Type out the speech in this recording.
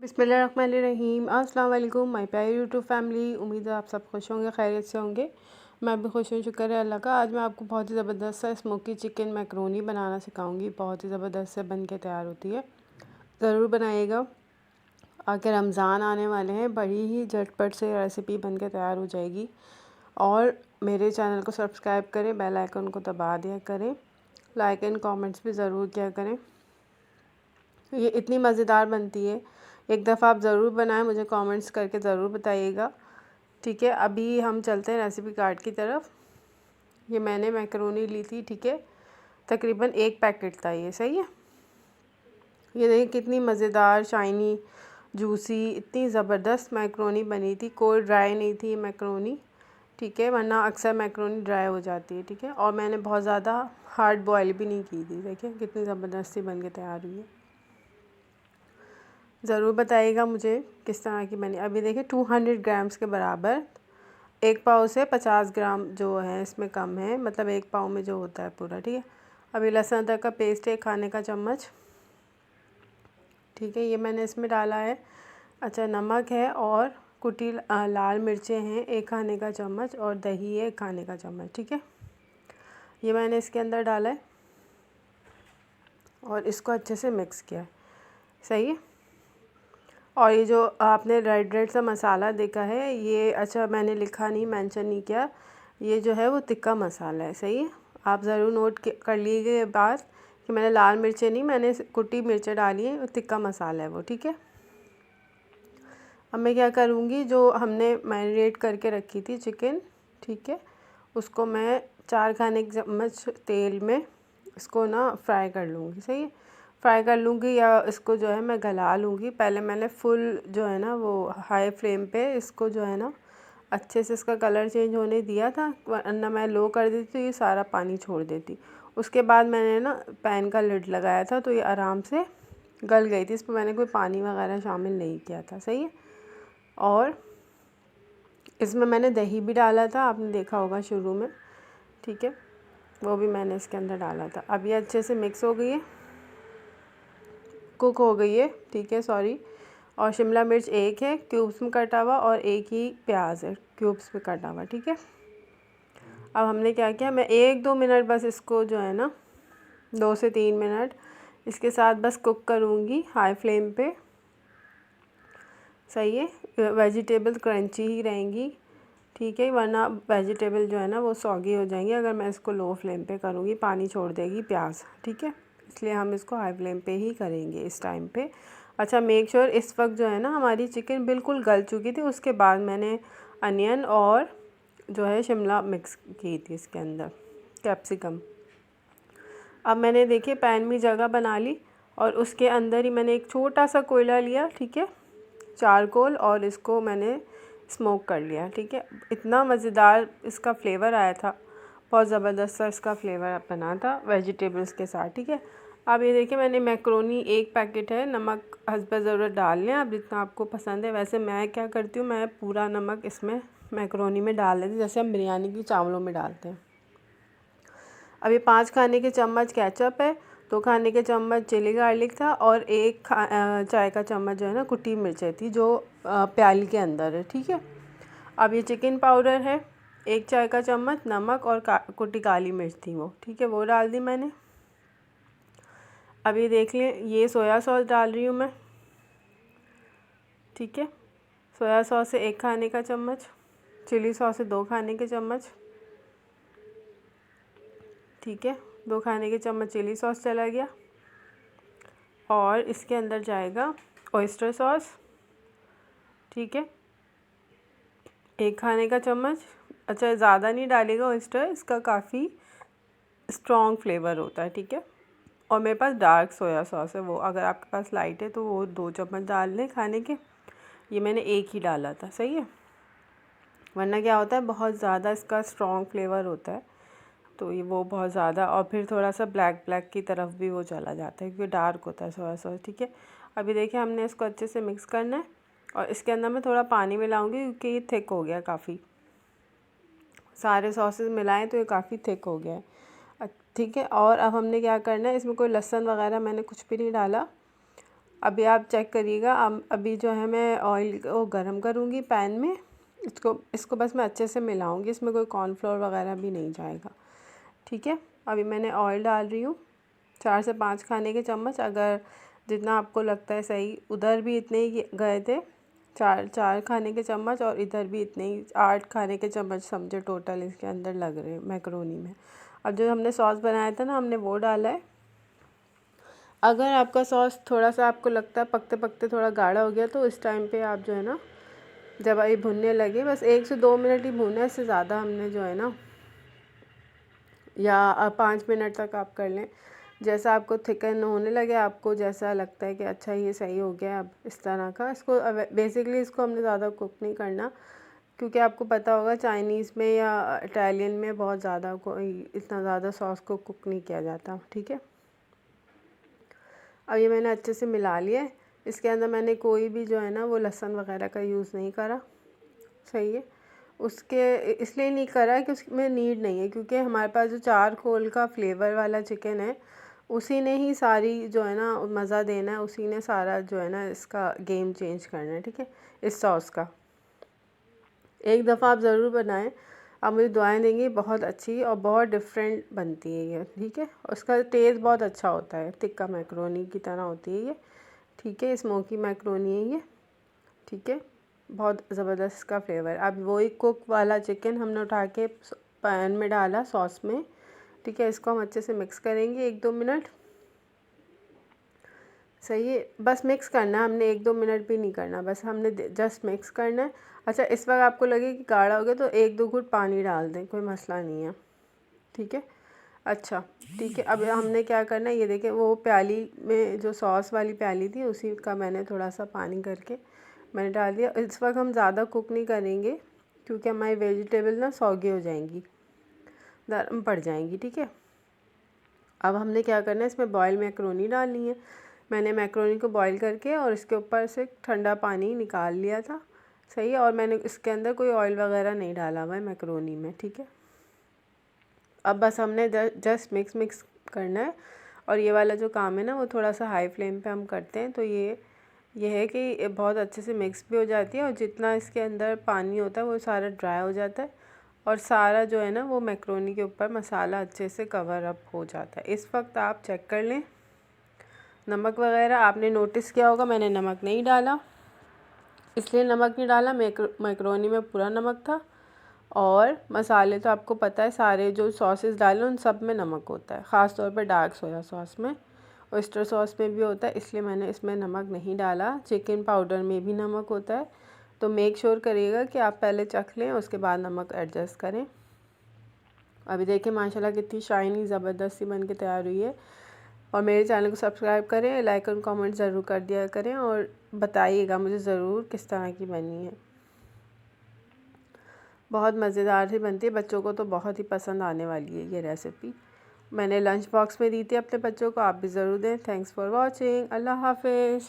बिस्मिल्लाहिर्रहमानिर्रहीम। अस्सलाम वालेकुम माय प्यारे यूट्यूब फैमिली। उम्मीद है आप सब खुश होंगे, खैरियत से होंगे। मैं भी खुश हूँ, शुक्र है अल्लाह का। आज मैं आपको बहुत ही ज़बरदस्त सा स्मोकी चिकन मैकरोनी बनाना सिखाऊंगी। बहुत ही ज़बरदस्त से बन के तैयार होती है, ज़रूर बनाइएगा। आगे रमज़ान आने वाले हैं, बड़ी ही झटपट से रेसिपी बन के तैयार हो जाएगी। और मेरे चैनल को सब्सक्राइब करें, बेल आइकन को दबा दिया करें, लाइक एंड कॉमेंट्स भी ज़रूर किया करें। ये इतनी मज़ेदार बनती है, एक दफ़ा आप ज़रूर बनाएं, मुझे कमेंट्स करके ज़रूर बताइएगा। ठीक है, अभी हम चलते हैं रेसिपी कार्ड की तरफ। ये मैंने मैकरोनी ली थी, ठीक है, तकरीबन 1 पैकेट था ये, सही है। ये देखिए कितनी मज़ेदार, शाइनी, जूसी, इतनी ज़बरदस्त मैकरोनी बनी थी। कोई ड्राई नहीं थी मैकरोनी, ठीक है, वरना अक्सर मैकरोनी ड्राई हो जाती है, ठीक है। और मैंने बहुत ज़्यादा हार्ड बॉयल भी नहीं की थी। देखिए कितनी ज़बरदस्ती बन के तैयार हुई है। ज़रूर बताइएगा मुझे किस तरह की बनी। अभी देखिए 200 ग्राम्स के बराबर, 1 पाव से 50 ग्राम जो है इसमें कम है, मतलब 1 पाव में जो होता है पूरा, ठीक है। अभी लहसुन अदरक का पेस्ट 1 खाने का चम्मच, ठीक है, ये मैंने इसमें डाला है। अच्छा, नमक है और कुटी लाल मिर्चें हैं 1 खाने का चम्मच, और दही है 1 खाने का चम्मच, ठीक है। ये मैंने इसके अंदर डाला है और इसको अच्छे से मिक्स किया है, सही है। और ये जो आपने रेड रेड सा मसाला देखा है, ये अच्छा मैंने लिखा नहीं, मेंशन नहीं किया, ये जो है वो तिक्का मसाला है, सही है। आप ज़रूर नोट कर लीजिएगा ये बात कि मैंने लाल मिर्चें नहीं, मैंने कुटी मिर्चें डाली है, तिक्का मसाला है वो, ठीक है। अब मैं क्या करूँगी, जो हमने मैरिनेट करके रखी थी चिकन, ठीक है, उसको मैं 4 खाने के चम्मच तेल में इसको ना फ्राई कर लूँगी, सही है। फ्राई कर लूँगी या इसको जो है मैं गला लूँगी। पहले मैंने फुल जो है ना वो हाई फ्लेम पे इसको जो है ना अच्छे से इसका कलर चेंज होने दिया था, वरना मैं लो कर देती तो ये सारा पानी छोड़ देती। उसके बाद मैंने ना पैन का लिड लगाया था तो ये आराम से गल गई थी, इसमें मैंने कोई पानी वगैरह शामिल नहीं किया था, सही है। और इसमें मैंने दही भी डाला था, आपने देखा होगा शुरू में, ठीक है, वो भी मैंने इसके अंदर डाला था। अब ये अच्छे से मिक्स हो गई है, कुक हो गई है, ठीक है, सॉरी। और शिमला मिर्च 1 है क्यूब्स में कटा हुआ, और 1 ही प्याज है क्यूब्स में कटा हुआ, ठीक है। अब हमने क्या किया, मैं 1-2 मिनट बस इसको जो है ना 2 से 3 मिनट इसके साथ बस कुक करूँगी हाई फ्लेम पे, सही है। वेजिटेबल क्रंची ही रहेंगी, ठीक है, वरना वेजिटेबल जो है ना वो सॉगी हो जाएंगी अगर मैं इसको लो फ्लेम पे करूँगी, पानी छोड़ देगी प्याज, ठीक है। इसलिए हम इसको हाई फ्लेम पे ही करेंगे इस टाइम पे। अच्छा, मेक श्योर इस वक्त जो है ना हमारी चिकन बिल्कुल गल चुकी थी। उसके बाद मैंने अनियन और जो है शिमला मिक्स की थी इसके अंदर, कैप्सिकम। अब मैंने देखिए पैन में जगह बना ली और उसके अंदर ही मैंने एक छोटा सा कोयला लिया, ठीक है, चारकोल, और इसको मैंने स्मोक कर लिया, ठीक है। इतना मज़ेदार इसका फ्लेवर आया था, बहुत ज़बरदस्त सा इसका फ्लेवर बना था वेजिटेबल्स के साथ, ठीक है। अब ये देखिए मैंने मैक्रोनी 1 पैकेट है, नमक हस्ब ज़रूरत डाल लें आप जितना आपको पसंद है। वैसे मैं क्या करती हूँ, मैं पूरा नमक इसमें मैक्रोनी में डाल लेती हूँ, जैसे हम बिरयानी की चावलों में डालते हैं। अभी 5 खाने के चम्मच केचप है, 2 खाने के चम्मच चिली गार्लिक था, और 1 चाय का चम्मच जो है ना कुटी मिर्चें थी जो प्याली के अंदर है, ठीक है। अब ये चिकन पाउडर है 1 चाय का चम्मच, नमक और कुटी काली मिर्च थी वो, ठीक है, वो डाल दी मैंने। अब ये देख लें, ये सोया सॉस डाल रही हूँ मैं, ठीक है। सोया सॉस है 1 खाने का चम्मच, चिली सॉस है 2 खाने के चम्मच, ठीक है, 2 खाने के चम्मच चिली सॉस चला गया। और इसके अंदर जाएगा ऑयस्टर सॉस, ठीक है, 1 खाने का चम्मच। अच्छा, ज़्यादा नहीं डालेगा ऑयस्टर, इसका काफ़ी स्ट्रॉन्ग फ्लेवर होता है, ठीक है। और मेरे पास डार्क सोया सॉस है, वो अगर आपके पास लाइट है तो वो 2 चम्मच डाल लें खाने के। ये मैंने 1 ही डाला था, सही है, वरना क्या होता है बहुत ज़्यादा इसका स्ट्रॉन्ग फ्लेवर होता है, तो ये वो बहुत ज़्यादा, और फिर थोड़ा सा ब्लैक ब्लैक की तरफ भी वो चला जाता है क्योंकि डार्क होता है सोया सॉस, ठीक है। अभी देखिए हमने इसको अच्छे से मिक्स करना है, और इसके अंदर मैं थोड़ा पानी मिलाऊंगी क्योंकि ये थिक हो गया काफ़ी, सारे सॉसेस मिलाएं तो ये काफ़ी थिक हो गया है, ठीक है। और अब हमने क्या करना है, इसमें कोई लहसुन वगैरह मैंने कुछ भी नहीं डाला। अभी आप चेक करिएगा। अभी जो है मैं ऑयल को गरम करूँगी पैन में, इसको बस मैं अच्छे से मिलाऊँगी, इसमें कोई कॉर्नफ्लोर वगैरह भी नहीं जाएगा, ठीक है। अभी मैंने ऑयल डाल रही हूँ 4 से 5 खाने के चम्मच, अगर जितना आपको लगता है सही। उधर भी इतने ही गए थे, 4 खाने के चम्मच, और इधर भी इतने ही 8 खाने के चम्मच समझे टोटल इसके अंदर लग रहे हैं मैक्रोनी में। अब जो हमने सॉस बनाया था ना, हमने वो डाला है। अगर आपका सॉस थोड़ा सा आपको लगता है पकते पकते थोड़ा गाढ़ा हो गया, तो इस टाइम पे आप जो है ना, जब ये भुनने लगे, बस 1 से 2 मिनट ही भूना, इससे ज़्यादा हमने जो है ना, या 5 मिनट तक आप कर लें। जैसा आपको थिकन होने लगे, आपको जैसा लगता है कि अच्छा ये सही हो गया, अब इस तरह का इसको बेसिकली इसको हमने ज़्यादा कुक नहीं करना, क्योंकि आपको पता होगा चाइनीज़ में या इटालियन में बहुत ज़्यादा कोई इतना ज़्यादा सॉस को कुक नहीं किया जाता, ठीक है। अब ये मैंने अच्छे से मिला लिया है। इसके अंदर मैंने कोई भी जो है ना वो लहसुन वगैरह का यूज़ नहीं करा, सही है। उसके इसलिए नहीं करा कि उसमें नीड नहीं है, क्योंकि हमारे पास जो चारकोल का फ्लेवर वाला चिकन है, उसी ने ही सारी जो है ना मज़ा देना है, उसी ने सारा जो है ना इसका गेम चेंज करना है, ठीक है, इस सॉस का। एक दफ़ा आप ज़रूर बनाएं, आप मुझे दुआएं देंगे, बहुत अच्छी और बहुत डिफरेंट बनती है ये, ठीक है। उसका टेस्ट बहुत अच्छा होता है, टिक्का मैक्रोनी की तरह होती है ये, ठीक है। स्मोकी मैक्रोनी है ये, ठीक है, बहुत ज़बरदस्त इसका फ्लेवर। अब वही कुक वाला चिकन हमने उठा के पैन में डाला सॉस में, ठीक है। इसको हम अच्छे से मिक्स करेंगे 1-2 मिनट, सही है। बस मिक्स करना है हमने, 1-2 मिनट भी नहीं करना, बस हमने जस्ट मिक्स करना है। अच्छा, इस वक्त आपको लगे कि गाढ़ा हो गया तो 1-2 घूंट पानी डाल दें, कोई मसला नहीं है, ठीक है। अच्छा, ठीक है। अब हमने क्या करना है, ये देखें, वो प्याली में जो सॉस वाली प्याली थी, उसी का मैंने थोड़ा सा पानी करके मैंने डाल दिया। इस वक्त हम ज़्यादा कुक नहीं करेंगे, क्योंकि हमारी वेजिटेबल ना सौगी हो जाएंगी, नरम पड़ जाएंगी, ठीक है। अब हमने क्या करना है, इसमें बॉयल मैक्रोनी डालनी है। मैंने मैक्रोनी को बॉईल करके और इसके ऊपर से ठंडा पानी निकाल लिया था, सही है। और मैंने इसके अंदर कोई ऑयल वगैरह नहीं डाला हुआ है मैक्रोनी में, ठीक है। अब बस हमने जस्ट मिक्स करना है, और ये वाला जो काम है ना वो थोड़ा सा हाई फ्लेम पे हम करते हैं, तो ये है कि बहुत अच्छे से मिक्स भी हो जाती है, और जितना इसके अंदर पानी होता है वो सारा ड्राई हो जाता है, और सारा जो है ना वो मैक्रोनी के ऊपर मसाला अच्छे से कवर अप हो जाता है। इस वक्त आप चेक कर लें नमक वगैरह। आपने नोटिस किया होगा मैंने नमक नहीं डाला, इसलिए नमक नहीं डाला, मैक्रोनी में पूरा नमक था। और मसाले तो आपको पता है, सारे जो सॉसेस डाले उन सब में नमक होता है, ख़ास तौर पे डार्क सोया सॉस में, ऑयस्टर सॉस में भी होता है, इसलिए मैंने इसमें नमक नहीं डाला। चिकन पाउडर में भी नमक होता है, तो मेक श्योर करिएगा कि आप पहले चख लें, उसके बाद नमक एडजस्ट करें। अभी देखिए माशाल्लाह कितनी शाइनी ज़बरदस्त सी बन के तैयार हुई है। और मेरे चैनल को सब्सक्राइब करें, लाइक और कमेंट ज़रूर कर दिया करें, और बताइएगा मुझे ज़रूर किस तरह की बनी है। बहुत मज़ेदार सी बनती है, बच्चों को तो बहुत ही पसंद आने वाली है ये रेसिपी। मैंने लंच बॉक्स में दी थी अपने बच्चों को, आप भी ज़रूर दें। थैंक्स फॉर वॉचिंग, अल्लाह हाफिज़।